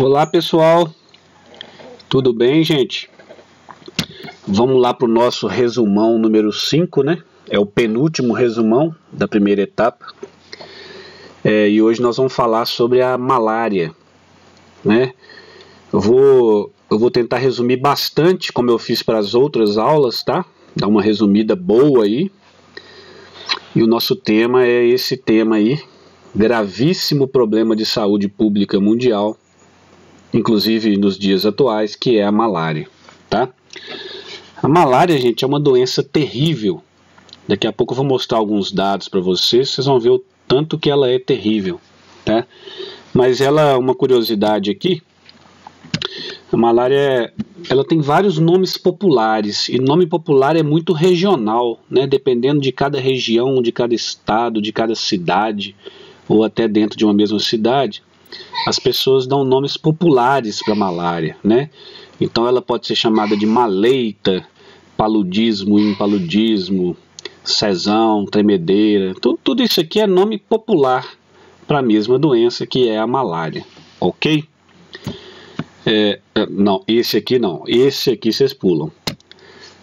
Olá pessoal, tudo bem, gente? Vamos lá para o nosso resumão número 5, né? É o penúltimo resumão da primeira etapa. E hoje nós vamos falar sobre a malária, né? Eu vou tentar resumir bastante, como eu fiz para as outras aulas, tá? Dar uma resumida boa aí. E o nosso tema é esse tema aí, gravíssimo problema de saúde pública mundial, inclusive nos dias atuais, que é a malária, tá? A malária, gente, é uma doença terrível. Daqui a pouco eu vou mostrar alguns dados para vocês vão ver o tanto que ela é terrível, tá? Mas uma curiosidade aqui, a malária, ela tem vários nomes populares, e nome popular é muito regional, né? Dependendo de cada região, de cada estado, de cada cidade, ou até dentro de uma mesma cidade, as pessoas dão nomes populares para a malária, né? Então ela pode ser chamada de maleita, paludismo, impaludismo, cesão, tremedeira, tudo isso aqui é nome popular para a mesma doença que é a malária, ok? Não, esse aqui não, esse aqui vocês pulam.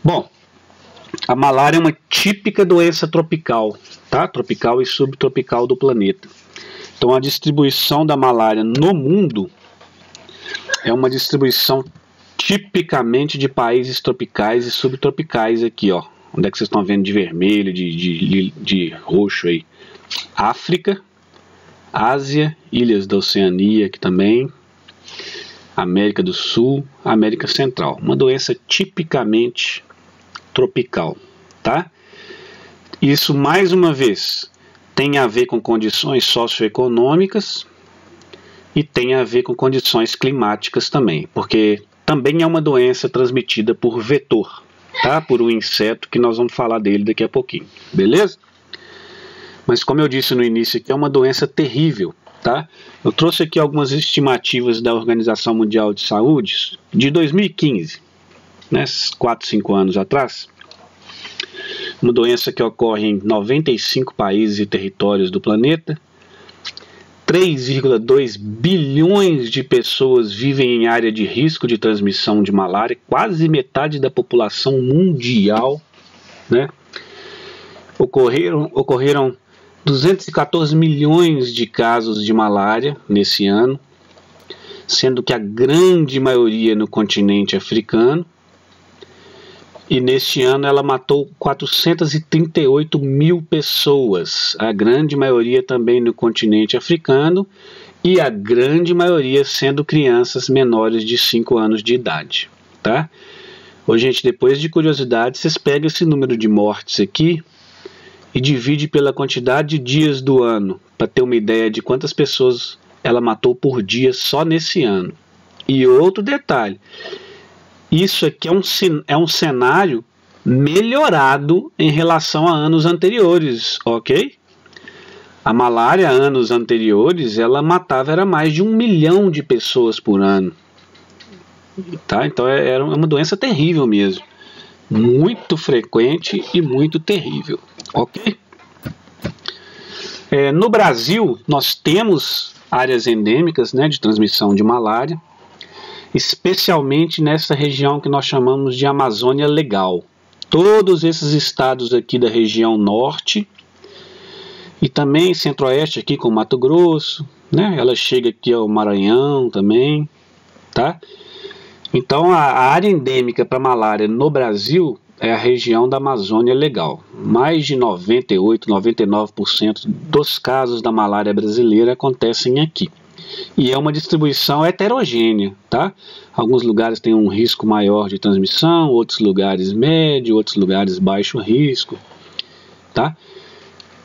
Bom, a malária é uma típica doença tropical, tá? Tropical e subtropical do planeta. Então a distribuição da malária no mundo é uma distribuição tipicamente de países tropicais e subtropicais aqui, ó. Onde é que vocês estão vendo de vermelho, de roxo aí? África, Ásia, ilhas da Oceania aqui também, América do Sul, América Central. Uma doença tipicamente tropical, tá? Isso, mais uma vez, tem a ver com condições socioeconômicas e tem a ver com condições climáticas também, porque também é uma doença transmitida por vetor, tá? Por um inseto que nós vamos falar dele daqui a pouquinho, beleza? Mas como eu disse no início aqui, é uma doença terrível, tá? Eu trouxe aqui algumas estimativas da Organização Mundial de Saúde de 2015, né? 4, 5 anos atrás. Uma doença que ocorre em 95 países e territórios do planeta. 3,2 bilhões de pessoas vivem em área de risco de transmissão de malária, quase metade da população mundial, né? Ocorreram 214 milhões de casos de malária nesse ano, sendo que a grande maioria no continente africano. E neste ano ela matou 438 mil pessoas, a grande maioria também no continente africano, e a grande maioria sendo crianças menores de 5 anos de idade, tá? Ô, gente, depois de curiosidade, vocês pegam esse número de mortes aqui e divide pela quantidade de dias do ano, para ter uma ideia de quantas pessoas ela matou por dia só nesse ano. E outro detalhe, isso aqui é um cenário melhorado em relação a anos anteriores, ok? A malária, anos anteriores, ela matava mais de 1 milhão de pessoas por ano, tá? Então era uma doença terrível mesmo, muito frequente e muito terrível, ok? No Brasil, nós temos áreas endêmicas, né, de transmissão de malária, especialmente nessa região que nós chamamos de Amazônia Legal. Todos esses estados aqui da região norte e também centro-oeste aqui com Mato Grosso, né? Ela chega aqui ao Maranhão também, tá? Então a área endêmica para malária no Brasil é a região da Amazônia Legal. Mais de 98, 99% dos casos da malária brasileira acontecem aqui. E é uma distribuição heterogênea, tá? Alguns lugares têm um risco maior de transmissão, outros lugares médio, outros lugares baixo risco, tá?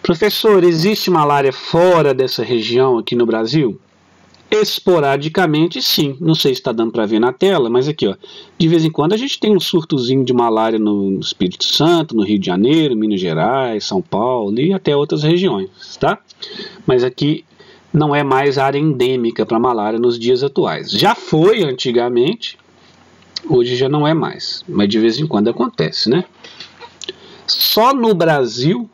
Professor, existe malária fora dessa região aqui no Brasil? Esporadicamente, sim. Não sei se está dando para ver na tela, mas aqui, ó, de vez em quando a gente tem um surtozinho de malária no Espírito Santo, no Rio de Janeiro, Minas Gerais, São Paulo e até outras regiões, tá? Mas aqui não é mais área endêmica para malária nos dias atuais. Já foi antigamente, hoje já não é mais, mas de vez em quando acontece, né? Só no Brasil,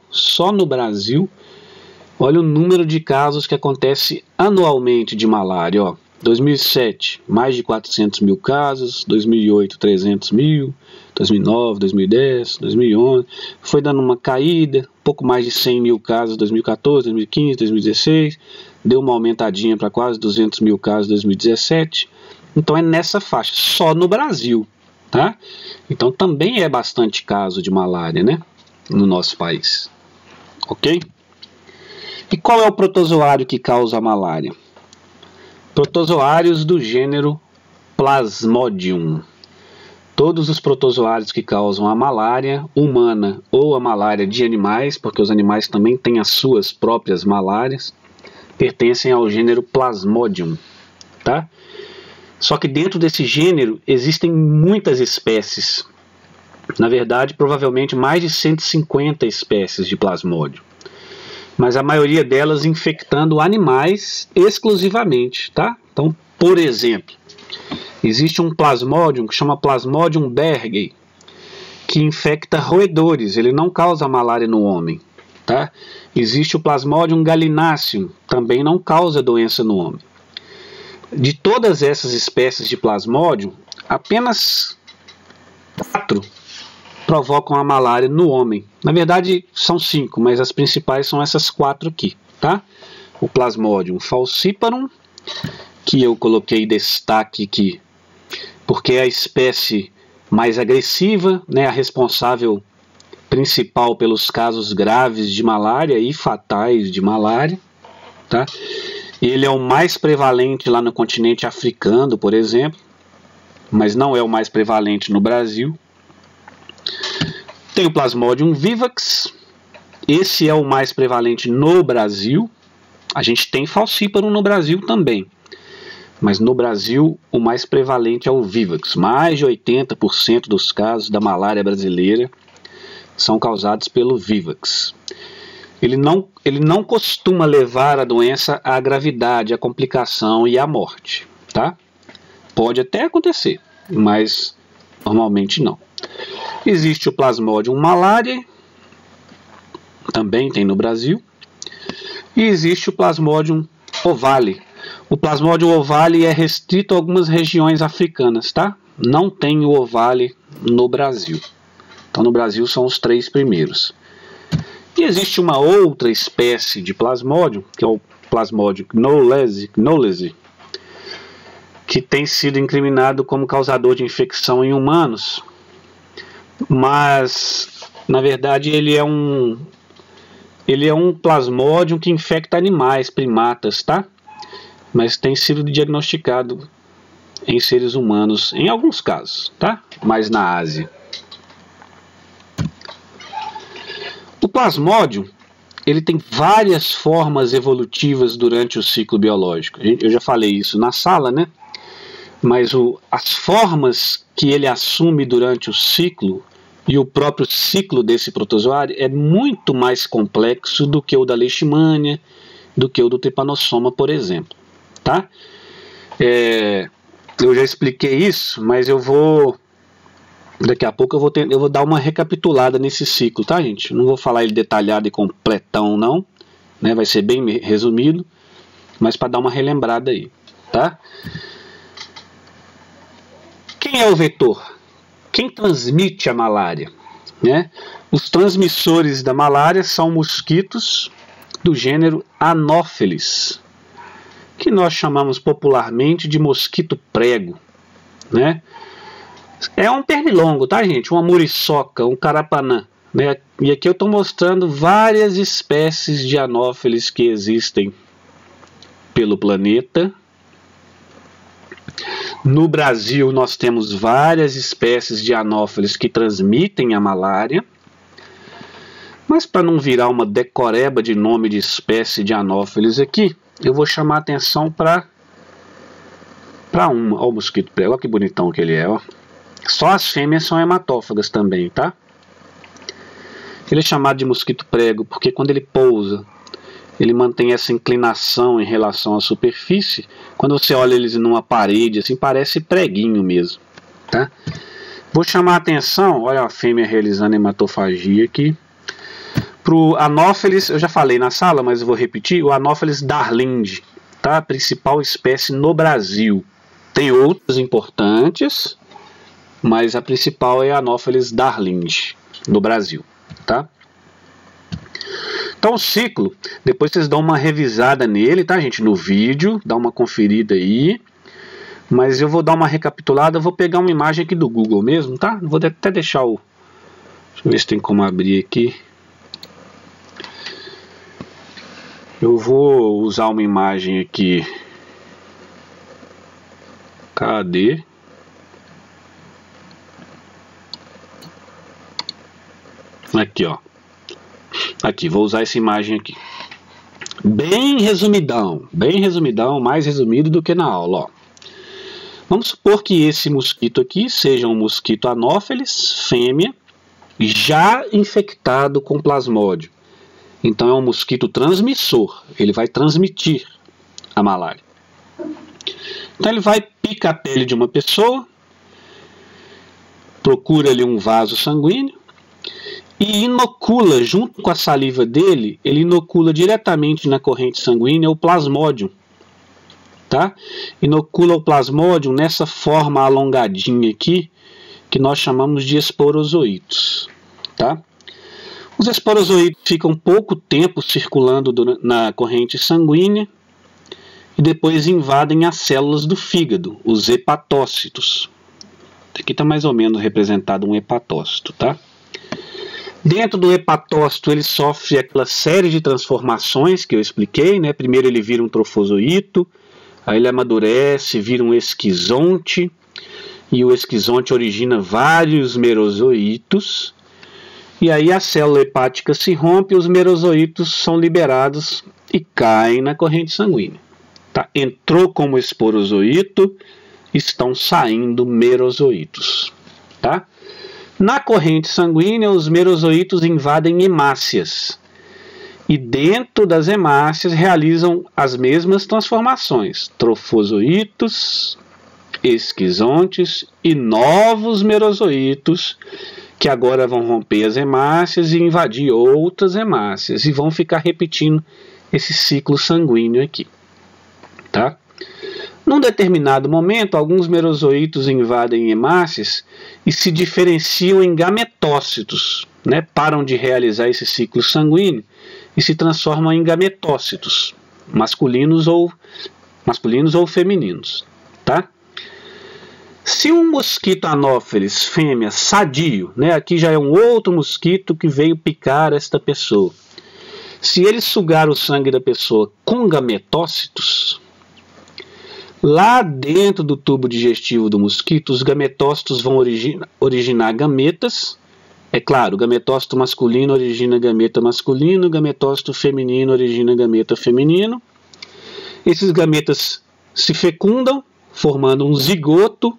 olha o número de casos que acontece anualmente de malária, ó. 2007, mais de 400 mil casos, 2008, 300 mil, 2009, 2010, 2011, foi dando uma caída, pouco mais de 100 mil casos em 2014, 2015, 2016, deu uma aumentadinha para quase 200 mil casos em 2017, então é nessa faixa, só no Brasil, tá? Então também é bastante caso de malária, né, no nosso país, ok? E qual é o protozoário que causa a malária? Protozoários do gênero Plasmodium. Todos os protozoários que causam a malária humana ou a malária de animais, porque os animais também têm as suas próprias malárias, pertencem ao gênero Plasmodium, tá? Só que dentro desse gênero existem muitas espécies. Na verdade, provavelmente mais de 150 espécies de Plasmodium. Mas a maioria delas infectando animais exclusivamente, tá? Então, por exemplo, existe um Plasmodium que chama Plasmodium berghei, que infecta roedores, ele não causa malária no homem, tá? Existe o Plasmodium gallinaceum, também não causa doença no homem. De todas essas espécies de Plasmodium, apenas 4 provocam a malária no homem. Na verdade, são 5, mas as principais são essas 4 aqui, tá? O Plasmodium falciparum, que eu coloquei destaque aqui, porque é a espécie mais agressiva, né, a responsável principal pelos casos graves de malária e fatais de malária, tá? Ele é o mais prevalente lá no continente africano, por exemplo, mas não é o mais prevalente no Brasil. Tem o Plasmodium vivax, esse é o mais prevalente no Brasil. A gente tem falciparum no Brasil também, mas no Brasil o mais prevalente é o vivax. Mais de 80% dos casos da malária brasileira são causados pelo vivax. Ele não costuma levar a doença à gravidade, à complicação e à morte, tá? Pode até acontecer, mas normalmente não. Existe o Plasmodium malariae, também tem no Brasil, e existe o Plasmodium ovale. O Plasmodium ovale é restrito a algumas regiões africanas, tá? Não tem o ovale no Brasil. Então no Brasil são os 3 primeiros. E existe uma outra espécie de Plasmodium, que é o Plasmodium knowlesi, que tem sido incriminado como causador de infecção em humanos, mas na verdade ele é um Plasmodium que infecta animais, primatas, tá? Mas tem sido diagnosticado em seres humanos em alguns casos, tá? Mas na Ásia. O Plasmodium, ele tem várias formas evolutivas durante o ciclo biológico. Eu já falei isso na sala, né? Mas as formas que ele assume durante o ciclo e o próprio ciclo desse protozoário é muito mais complexo do que o da leishmania, do que o do trypanosoma, por exemplo, tá? Eu já expliquei isso, mas daqui a pouco eu vou dar uma recapitulada nesse ciclo, tá, gente? Não vou falar ele detalhado e completão, não, né? Vai ser bem resumido, mas para dar uma relembrada aí, tá? Quem é o vetor? Quem transmite a malária, né? Os transmissores da malária são mosquitos do gênero Anopheles, que nós chamamos popularmente de mosquito prego, né? É um pernilongo, tá, gente? Uma muriçoca, um carapanã, né? E aqui eu estou mostrando várias espécies de Anopheles que existem pelo planeta. No Brasil nós temos várias espécies de Anopheles que transmitem a malária, mas para não virar uma decoreba de nome de espécie de Anopheles aqui, eu vou chamar a atenção para uma. Olha o mosquito prego, olha que bonitão que ele é, ó. Só as fêmeas são hematófagas também, tá? Ele é chamado de mosquito prego porque quando ele pousa, ele mantém essa inclinação em relação à superfície. Quando você olha eles numa parede, assim, parece preguinho mesmo, tá? Vou chamar a atenção, olha a fêmea realizando hematofagia aqui. Pro Anopheles, eu já falei na sala, mas eu vou repetir, o Anopheles darlindi. tá? A principal espécie no Brasil. Tem outras importantes, mas a principal é a Anopheles darlingii, no Brasil, tá? Então o ciclo, depois vocês dão uma revisada nele, tá, gente? No vídeo, dá uma conferida aí. Mas eu vou dar uma recapitulada, vou pegar uma imagem aqui do Google mesmo, tá? Vou até deixar o... Deixa eu ver se tem como abrir aqui. Eu vou usar uma imagem aqui. Cadê? Aqui, ó. Aqui, vou usar essa imagem aqui. Bem resumidão, mais resumido do que na aula, ó. Vamos supor que esse mosquito aqui seja um mosquito Anopheles, fêmea, já infectado com plasmódio. Então é um mosquito transmissor, ele vai transmitir a malária. Então ele vai picar a pele de uma pessoa, procura ali um vaso sanguíneo e inocula, junto com a saliva dele, ele inocula diretamente na corrente sanguínea o plasmódio. Tá? Inocula o plasmódio nessa forma alongadinha aqui, que nós chamamos de esporozoítos. Tá? Os esporozoítos ficam pouco tempo circulando na corrente sanguínea e depois invadem as células do fígado, os hepatócitos. Aqui está mais ou menos representado um hepatócito. Tá? Dentro do hepatócito ele sofre aquela série de transformações que eu expliquei. Né? Primeiro ele vira um trofozoíto, aí ele amadurece, vira um esquizonte, e o esquizonte origina vários merozoítos, e aí a célula hepática se rompe, os merozoítos são liberados e caem na corrente sanguínea. Tá? Entrou como esporozoíto, estão saindo merozoítos. Tá? Na corrente sanguínea, os merozoítos invadem hemácias. E dentro das hemácias realizam as mesmas transformações, trofozoítos, esquizontes e novos merozoítos, que agora vão romper as hemácias e invadir outras hemácias, e vão ficar repetindo esse ciclo sanguíneo aqui. Tá? Num determinado momento, alguns merozoítos invadem hemácias e se diferenciam em gametócitos, né? Param de realizar esse ciclo sanguíneo e se transformam em gametócitos, masculinos ou femininos. Tá? Se um mosquito Anopheles fêmea sadio, né? Aqui já é um outro mosquito que veio picar esta pessoa, se ele sugar o sangue da pessoa com gametócitos, lá dentro do tubo digestivo do mosquito, os gametócitos vão originar gametas. É claro, o gametócito masculino origina gameta masculino, o gametócito feminino origina gameta feminino. Esses gametas se fecundam, formando um zigoto.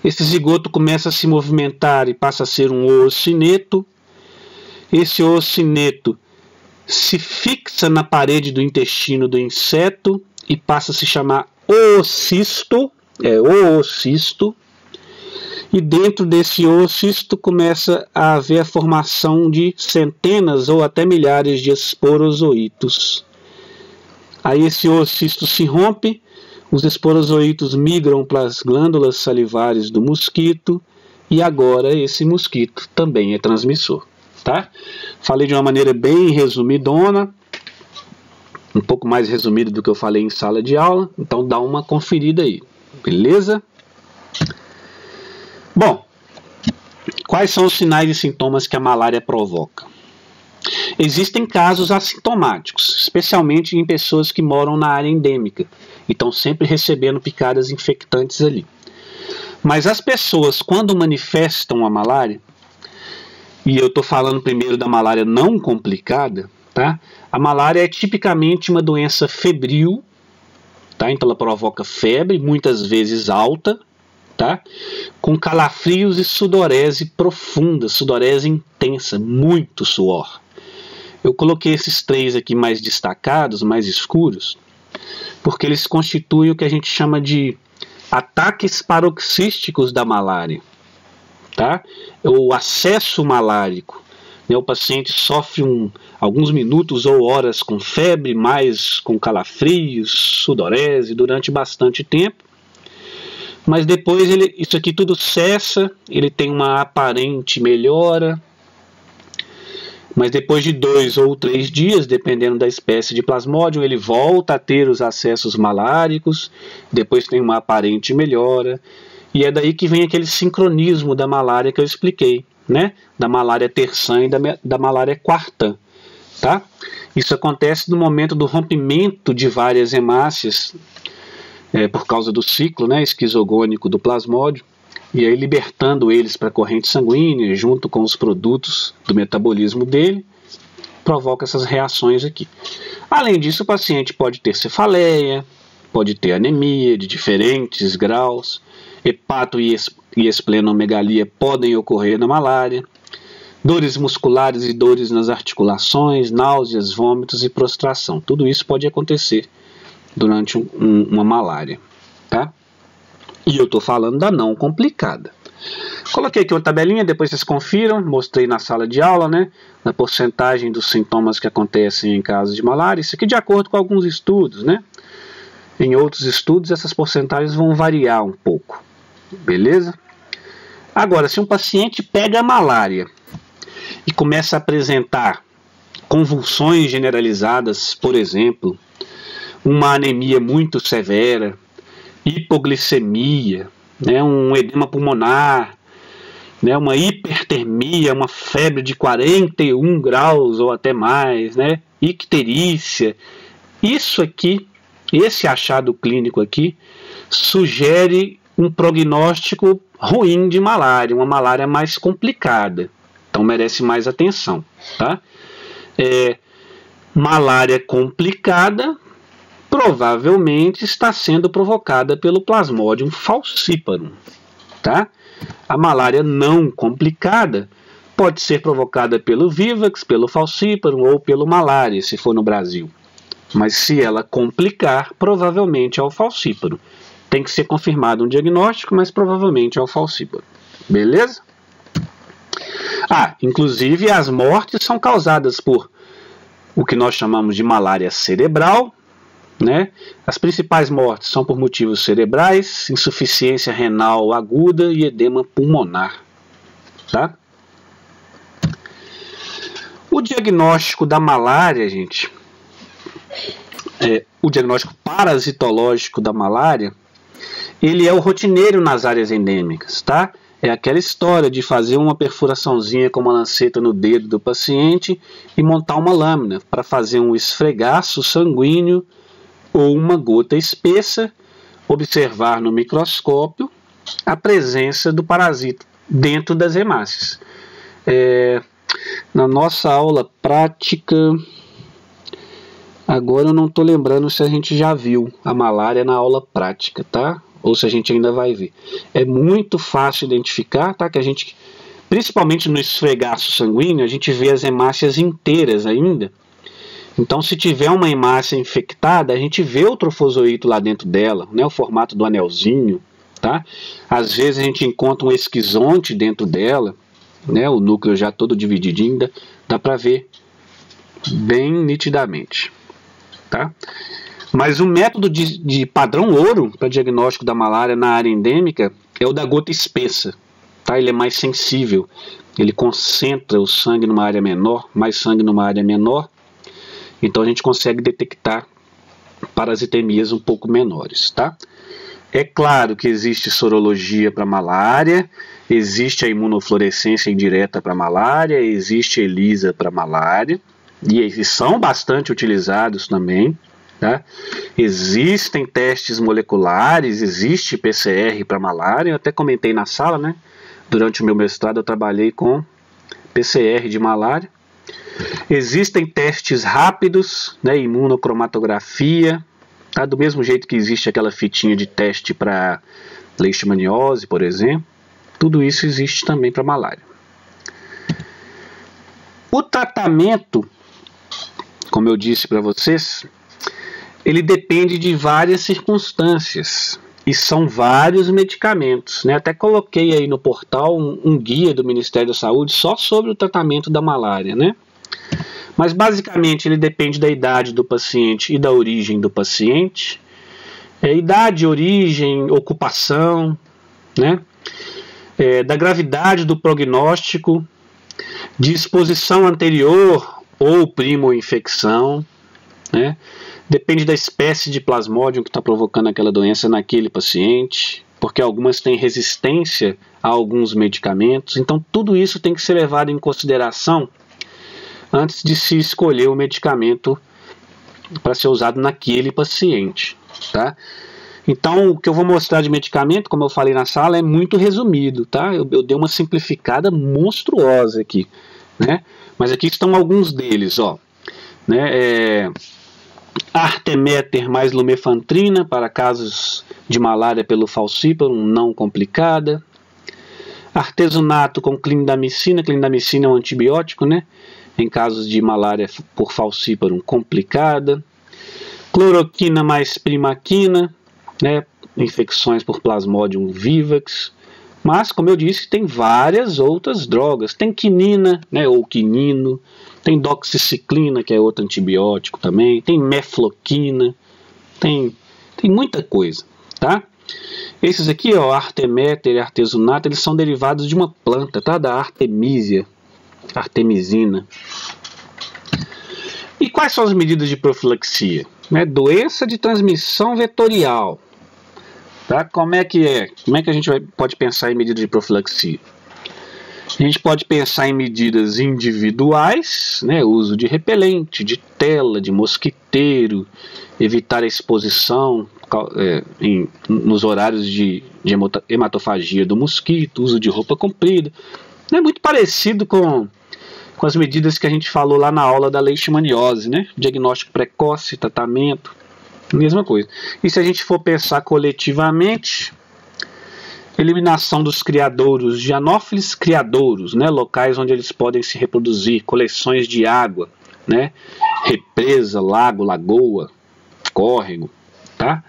Esse zigoto começa a se movimentar e passa a ser um oocineto. Esse oocineto se fixa na parede do intestino do inseto e passa a se chamar oocisto, oocisto. E dentro desse oocisto começa a haver a formação de centenas ou até milhares de esporozoítos. Aí esse oocisto se rompe, os esporozoítos migram para as glândulas salivares do mosquito e agora esse mosquito também é transmissor. Tá? Falei de uma maneira bem resumidona, um pouco mais resumida do que eu falei em sala de aula, então dá uma conferida aí, beleza? Bom, quais são os sinais e sintomas que a malária provoca? Existem casos assintomáticos, especialmente em pessoas que moram na área endêmica e estão sempre recebendo picadas infectantes ali. Mas as pessoas, quando manifestam a malária, e eu estou falando primeiro da malária não complicada, tá? A malária é tipicamente uma doença febril, tá? Então ela provoca febre, muitas vezes alta, tá? Com calafrios e sudorese profunda, sudorese intensa, muito suor. Eu coloquei esses três aqui mais destacados, mais escuros, porque eles constituem o que a gente chama de ataques paroxísticos da malária. Tá? O acesso malárico né, o paciente sofre alguns minutos ou horas com febre, mais com calafrios, sudorese durante bastante tempo, mas depois isso aqui tudo cessa, ele tem uma aparente melhora, mas depois de 2 ou 3 dias, dependendo da espécie de plasmódio, ele volta a ter os acessos maláricos, depois tem uma aparente melhora, e é daí que vem aquele sincronismo da malária que eu expliquei, né? Da malária terçã e da malária quartã, tá? Isso acontece no momento do rompimento de várias hemácias, por causa do ciclo, né, esquizogônico do plasmódio, e aí libertando eles para a corrente sanguínea, junto com os produtos do metabolismo dele, provoca essas reações aqui. Além disso, o paciente pode ter cefaleia, pode ter anemia de diferentes graus, hepato e esplenomegalia podem ocorrer na malária, dores musculares e dores nas articulações, náuseas, vômitos e prostração. Tudo isso pode acontecer durante uma malária, tá? E eu estou falando da não complicada. Coloquei aqui uma tabelinha, depois vocês confiram, mostrei na sala de aula, né? Na porcentagem dos sintomas que acontecem em casos de malária. Isso aqui de acordo com alguns estudos, né? Em outros estudos, essas porcentagens vão variar um pouco, beleza? Agora, se um paciente pega a malária e começa a apresentar convulsões generalizadas, por exemplo, uma anemia muito severa, hipoglicemia, né, um edema pulmonar, né, uma hipertermia, uma febre de 41 graus ou até mais, né, icterícia, isso aqui, esse achado clínico aqui, sugere um prognóstico ruim de malária, uma malária mais complicada, então merece mais atenção, tá? Malária complicada provavelmente está sendo provocada pelo Plasmodium falciparum, tá? A malária não complicada pode ser provocada pelo Vivax, pelo falciparum ou pelo malária, se for no Brasil. Mas se ela complicar, provavelmente é o falciparum. Tem que ser confirmado um diagnóstico, mas provavelmente é o falciparum. Beleza? Inclusive as mortes são causadas por o que nós chamamos de malária cerebral, né? As principais mortes são por motivos cerebrais, insuficiência renal aguda e edema pulmonar, tá? O diagnóstico da malária, gente, o diagnóstico parasitológico da malária, ele é o rotineiro nas áreas endêmicas, tá? É aquela história de fazer uma perfuraçãozinha com uma lanceta no dedo do paciente e montar uma lâmina para fazer um esfregaço sanguíneo ou uma gota espessa, observar no microscópio a presença do parasita dentro das hemácias. Na nossa aula prática, agora eu não estou lembrando se a gente já viu a malária na aula prática, tá? Ou se a gente ainda vai ver. É muito fácil identificar, tá? Que a gente, principalmente no esfregaço sanguíneo, a gente vê as hemácias inteiras ainda. Então, se tiver uma hemácia infectada, a gente vê o trofozoito lá dentro dela, né, o formato do anelzinho, tá? Às vezes a gente encontra um esquizonte dentro dela, né, o núcleo já todo divididinho, dá para ver bem nitidamente, tá? Mas o método de padrão ouro para diagnóstico da malária na área endêmica é o da gota espessa, tá? Ele é mais sensível, ele concentra o sangue numa área menor, mais sangue numa área menor. Então a gente consegue detectar parasitemias um pouco menores, tá? É claro que existe sorologia para malária, existe a imunofluorescência indireta para malária, existe ELISA para malária, e eles são bastante utilizados também, tá? Existem testes moleculares, existe PCR para malária, eu até comentei na sala, né? Durante o meu mestrado eu trabalhei com PCR de malária. Existem testes rápidos, né, imunocromatografia, tá? Do mesmo jeito que existe aquela fitinha de teste para leishmaniose, por exemplo, tudo isso existe também para malária. O tratamento, como eu disse para vocês, ele depende de várias circunstâncias. E são vários medicamentos, né? Até coloquei aí no portal um guia do Ministério da Saúde só sobre o tratamento da malária, né? Mas basicamente ele depende da idade do paciente e da origem do paciente. Idade, origem, ocupação, né? Da gravidade do prognóstico, de exposição anterior ou primo-infecção, né? Depende da espécie de plasmódium que está provocando aquela doença naquele paciente, porque algumas têm resistência a alguns medicamentos. Então tudo isso tem que ser levado em consideração antes de se escolher o medicamento para ser usado naquele paciente, tá? Então, o que eu vou mostrar de medicamento, como eu falei na sala, é muito resumido, tá? Eu dei uma simplificada monstruosa aqui, né? Mas aqui estão alguns deles, ó, né? Artemeter mais lumefantrina para casos de malária pelo falciparum não complicada. Artesunato com clindamicina. Clindamicina é um antibiótico, né? Em casos de malária por falciparum complicada. Cloroquina mais primaquina, né? Infecções por Plasmodium vivax. Mas, como eu disse, tem várias outras drogas. Tem quinina, né? Ou quinino. Tem doxiciclina, que é outro antibiótico também. Tem mefloquina. Tem muita coisa, tá? Esses aqui, ó, Artemeter e Artesunato, eles são derivados de uma planta, tá? Da Artemisia, Artemisina. E quais são as medidas de profilaxia? Doença de transmissão vetorial. Tá? Como é que a gente pode pensar em medidas de profilaxia? A gente pode pensar em medidas individuais, né? Uso de repelente, de tela, de mosquiteiro, evitar a exposição nos horários de hematofagia do mosquito, uso de roupa comprida. É muito parecido com as medidas que a gente falou lá na aula da leishmaniose, né? Diagnóstico precoce, tratamento, mesma coisa. E se a gente for pensar coletivamente, eliminação dos criadouros de anófilis, criadouros, né? Locais onde eles podem se reproduzir, coleções de água, né? Represa, lago, lagoa, córrego, tá?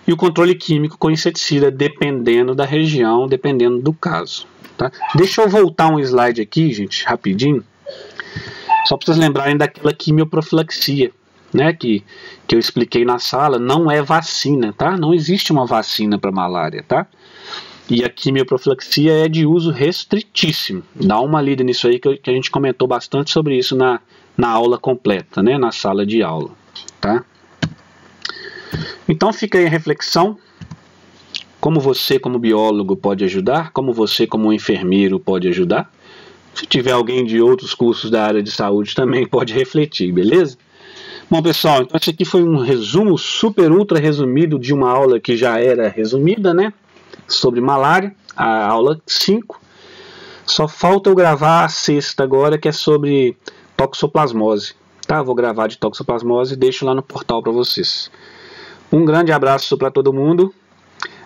E o controle químico com inseticida, dependendo da região, dependendo do caso, tá? Deixa eu voltar um slide aqui, gente, rapidinho, só para vocês lembrarem daquela quimioprofilaxia, né, que eu expliquei na sala. Não é vacina, tá? Não existe uma vacina para malária, tá? E a quimioprofilaxia é de uso restritíssimo. Dá uma lida nisso aí, que a gente comentou bastante sobre isso na aula completa, né, na sala de aula, tá? Então fica aí a reflexão. Como você, como biólogo, pode ajudar, como você, como enfermeiro, pode ajudar. Se tiver alguém de outros cursos da área de saúde, também pode refletir, beleza? Bom, pessoal, então esse aqui foi um resumo super ultra resumido de uma aula que já era resumida, né? Sobre malária, a aula 5. Só falta eu gravar a 6ª agora, que é sobre toxoplasmose, tá? Vou gravar de toxoplasmose e deixo lá no portal para vocês. Um grande abraço para todo mundo.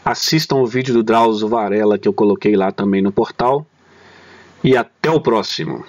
Assistam o vídeo do Drauzio Varela que eu coloquei lá também no portal. E até o próximo.